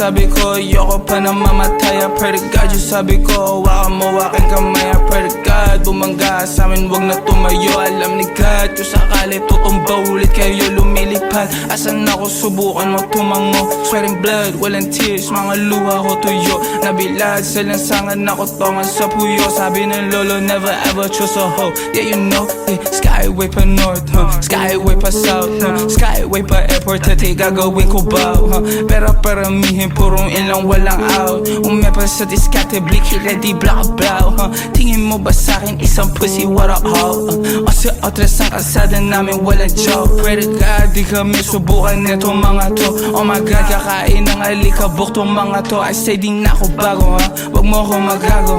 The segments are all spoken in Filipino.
sabi ko, ayoko pa na mamatay. I pray to God, yung sabi ko, hawakan mo aking kamay. I pray to God, bumangga sa amin, wag na tumayo. Alam ni God, kung sakali tutumba ulit kayo lumilipad. Asan ako, subukan mo tumango. Sweating blood, walang tears, mga luha ko tuyo. Nabilad sa lansangan, ako tongan sa puyo. Sabi ng lolo, never ever trust a hoe. Yeah, you know, skyway pa north, skyway pa south, skyway pa airport. At gagawin ko ba, pero paramihin purong ilang walang out. Umepa sa diskate, blick, ready, black brow. Tingin mo ba sa'kin isang pussy, what up, ho? O sa otras ang kasada namin, walang joke. Pray to God, di kami subukan netong mga to. Oh my God, kakain ng alikabok tong mga to. I say di na ako bago, wag mo ako magago,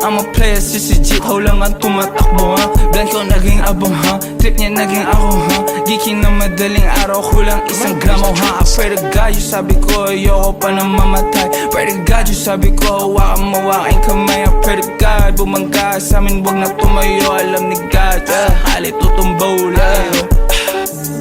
I'm a player, sisigit, how lang ang tumatakbo, Blanco naging abong, trip niya naging ako, Geeky na madaling araw, kulang isang gramo, I pray to God, yung sabi ko, ayoko pa na mamatay. Pray to God, yung sabi ko, hawakan mo aking kamay. I pray to God, bumangga sa amin, wag na tumayo. Alam ni God, halit tutumba ulit.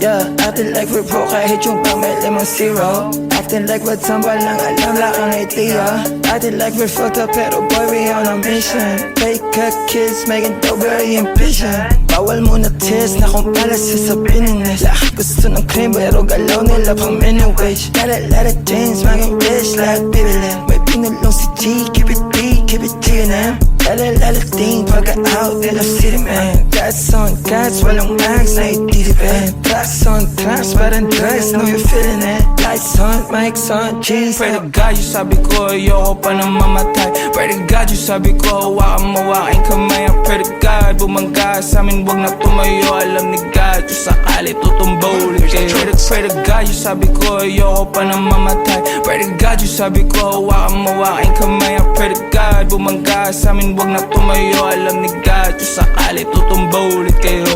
Yeah, acting like we're broke, kahit yung pang may limang zero. Acting like we're tambal lang, alam lang ang idea. Acting like we're fucked up, pero boy, we on a mission. Fake cut kids, making dough, very ambition. Bawal muna test na kung pala sasabihin nila. Gusto ng cream, pero galaw nila pang minimum wage. Got a lot of things, maging rich like Bibilin. May pinulong si G, keep it B, keep it G and M. Got a lot of things, pagka-out in the city, man. Gas on gas, walang mags, na ititipin. Tracks on tracks, parang drugs, know you're feeling it. Lights on, mics on, jeans. Pray to God, yung sabi ko, ayoko pa na mamatay. Pray to God, yung sabi ko, hawakan mo aking kamay. I pray to God, bumangga sa amin, wag na tumayo. Alam ni God, kung sakali tutumba ulit kayo. Pray to God, yung sabi ko, ayoko pa na mamatay. Pray to God, yung sabi ko, hawakan mo aking kamay. I pray to God, bumangga sa amin, wag na tumayo. Alam ni God, kung sakali tutumba ulit kayo.